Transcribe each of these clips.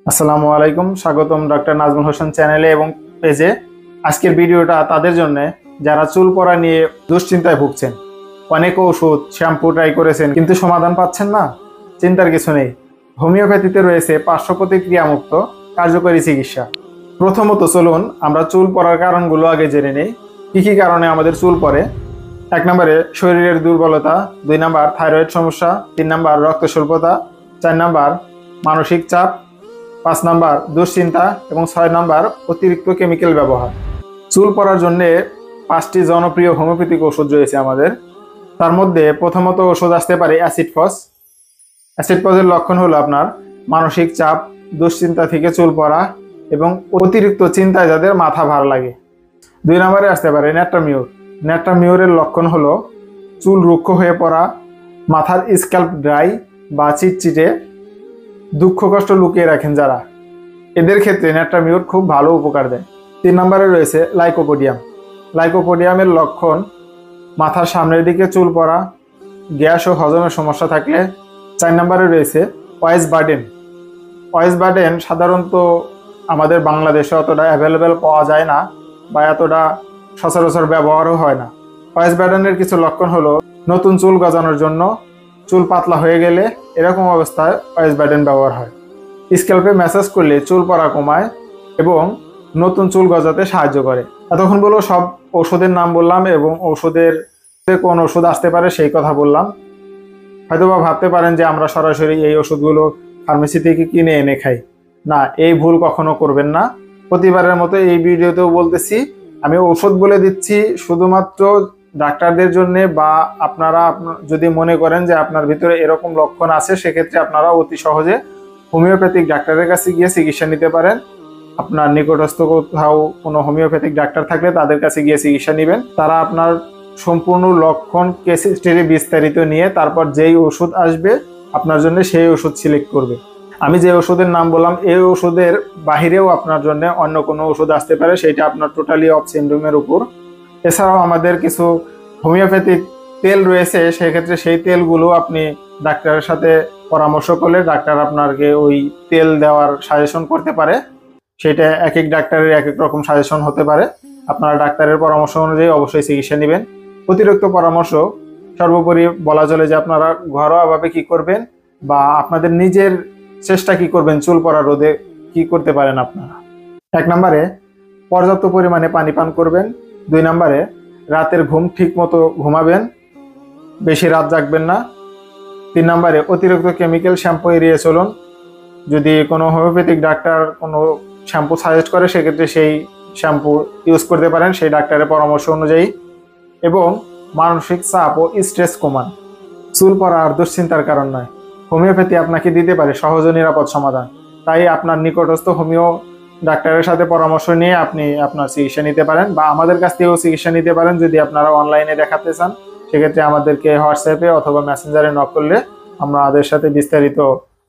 আসসালামু আলাইকুম, স্বাগতম ডক্টর নাজমুল হোসেন চ্যানেলে এবং পেজে। আজকের ভিডিওটা তাদের জন্য যারা চুল পড়া নিয়ে দুশ্চিন্তায় ভুগছেন। অনেক ওষুধ শ্যাম্পু ট্রাই করেছেন কিন্তু সমাধান পাচ্ছেন না। চিন্তার কিছু নেই, হোমিওপ্যাথিতে রয়েছে পার্শ্ব প্রতিক্রিয়ামুক্ত কার্যকরী চিকিৎসা। প্রথমত চলুন আমরা চুল পড়ার কারণগুলো আগে জেনে নেই। কী কী কারণে আমাদের চুল পড়ে। 1 নম্বরে শরীরের দুর্বলতা, 2 নম্বর থাইরয়েড সমস্যা, 3 নম্বর রক্ত স্বল্পতা, 4 নম্বর মানসিক চাপ, 5 নম্বর দুশ্চিন্তা এবং 6 নম্বর অতিরিক্ত কেমিক্যাল ব্যবহার। চুল পড়ার জন্য 5টি জনপ্রিয় হোমিওপ্যাথিক ওষুধ রয়েছে আমাদের। তার মধ্যে প্রথমত ওষুধ আসতে পারে অ্যাসিড ফস। অ্যাসিড ফসের লক্ষণ হলো আপনার মানসিক চাপ, দুশ্চিন্তা থেকে চুল পড়া এবং অতিরিক্ত চিন্তায় যাদের মাথা ভার লাগে। 2 নম্বরে আসতে পারে ন্যাট্রামিউর। ন্যাট্রামিউরের লক্ষণ হলো চুল রুক্ষ হয়ে পড়া, মাথার স্ক্যাল্প ড্রাই বা চিটচিটে, দুঃখ কষ্ট লুকিয়ে রাখেন যারা, এদের ক্ষেত্রে ন্যাট্রামিউর খুব ভালো উপকার দেয়। 3 নম্বরে রয়েছে লাইকোপোডিয়াম। লাইকোপোডিয়ামের লক্ষণ মাথার সামনের দিকে চুল পড়া, গ্যাস ও হজমের সমস্যা থাকলে। 4 নম্বরে রয়েছে ওয়েস বার্ডেন। ওয়েস বার্ডেন সাধারণত আমাদের বাংলাদেশে অতটা অ্যাভেলেবেল পাওয়া যায় না বা এতটা সচরাচর ব্যবহারও হয় না। ওয়েস বার্ডেনের কিছু লক্ষণ হলো নতুন চুল গজানোর জন্য চুল পাতলা হয়ে গেলে এরকম অবস্থায় ওয়েস বার্ডেন ব্যবহার হয়। স্ক্যাল্পে ম্যাসাজ করলে চুল পড়া কমায় এবং নতুন চুল গজাতে সাহায্য করে। এতক্ষণ বলবো সব ওষুধের নাম বললাম এবং ওষুধের কোন ওষুধ আসতে পারে সেই কথা বললাম। হয়তোবা ভাবতে পারেন যে আমরা সরাসরি এই ওষুধগুলো ফার্মেসি থেকে কিনে এনে খাই। না, এই ভুল কখনো করবেন না। প্রতিবারের মতো এই ভিডিওতেও বলতেছি, আমি ওষুধ বলে দিচ্ছি শুধুমাত্র ডাক্তারদের জন্য, বা আপনারা যদি মনে করেন যে আপনার ভিতরে এরকম লক্ষণ আছে সেক্ষেত্রে আপনারা অতি সহজে হোমিওপ্যাথিক ডাক্তারের কাছে গিয়ে চিকিৎসা নিতে পারেন। আপনার নিকটস্থ কোথাও কোনো হোমিওপ্যাথিক ডাক্তার থাকলে তাদের কাছে গিয়ে চিকিৎসা নেবেন। তারা আপনার সম্পূর্ণ লক্ষণ কেস হিস্টরি বিস্তারিত নিয়ে তারপর যেই ওষুধ আসবে আপনার জন্য সেই ওষুধ সিলেক্ট করবে। আমি যে ওষুধের নাম বললাম এই ওষুধের বাহিরেও আপনার জন্য অন্য কোনো ওষুধ আসতে পারে, সেইটা আপনার টোটালি অফ সিন্ড্রোমের উপর। এছাড়াও আমাদের কিছু হোমিওপ্যাথিক তেল রয়েছে, সেক্ষেত্রে সেই তেলগুলো আপনি ডাক্তারের সাথে পরামর্শ করলে ডাক্তার আপনাকে ওই তেল দেওয়ার সাজেশন করতে পারে। সেটা এক এক ডাক্তারের এক এক রকম সাজেশন হতে পারে। আপনারা ডাক্তারের পরামর্শ অনুযায়ী অবশ্যই চিকিৎসা নেবেন। অতিরিক্ত পরামর্শ সর্বোপরি বলা চলে যে আপনারা ঘরোয়াভাবে কি করবেন বা আপনাদের নিজের চেষ্টা কি করবেন চুল পড়া রোধে কি করতে পারেন আপনারা। 1 নম্বরে পর্যাপ্ত পরিমাণে পানি পান করবেন। 2 নম্বরে রাতের ঘুম ঠিক মতো ঘুমাবেন, বেশি রাত জাগবেন না। 3 নম্বরে অতিরিক্ত কেমিক্যাল শ্যাম্পু এড়িয়ে চলুন। যদি কোনো হোমিওপ্যাথিক ডাক্তার কোনো শ্যাম্পু সাজেস্ট করে সেক্ষেত্রে সেই শ্যাম্পু ইউজ করতে পারেন সেই ডাক্তারের পরামর্শ অনুযায়ী। এবং মানসিক চাপ ও স্ট্রেস কমান। চুল পড়া আর দুশ্চিন্তার কারণ নয়, হোমিওপ্যাথি আপনাকে দিতে পারে সহজ ও নিরাপদ সমাধান। তাই আপনার নিকটস্থ হোমিও ডাক্তারের সাথে পরামর্শ নিয়ে আপনি আপনার চিকিৎসা নিতে পারেন বা আমাদের কাছ থেকেও চিকিৎসা নিতে পারেন। যদি আপনারা অনলাইনে দেখাতে চান সেক্ষেত্রে আমাদেরকে হোয়াটসঅ্যাপে অথবা মেসেঞ্জারে নক করলে আমাদের সাথে বিস্তারিত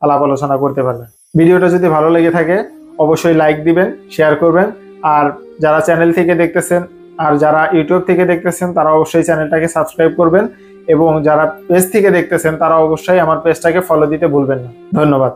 আলাপ আলোচনা করতে পারবেন। ভিডিওটা যদি ভালো লেগে থাকে অবশ্যই লাইক দিবেন, শেয়ার করবেন। আর যারা চ্যানেল থেকে দেখতেছেন আর যারা ইউটিউব থেকে দেখতেছেন তারা অবশ্যই চ্যানেলটাকে সাবস্ক্রাইব করবেন এবং যারা পেজ থেকে দেখতেছেন তারা অবশ্যই আমার পেজটাকে ফলো দিতে ভুলবেন না। ধন্যবাদ।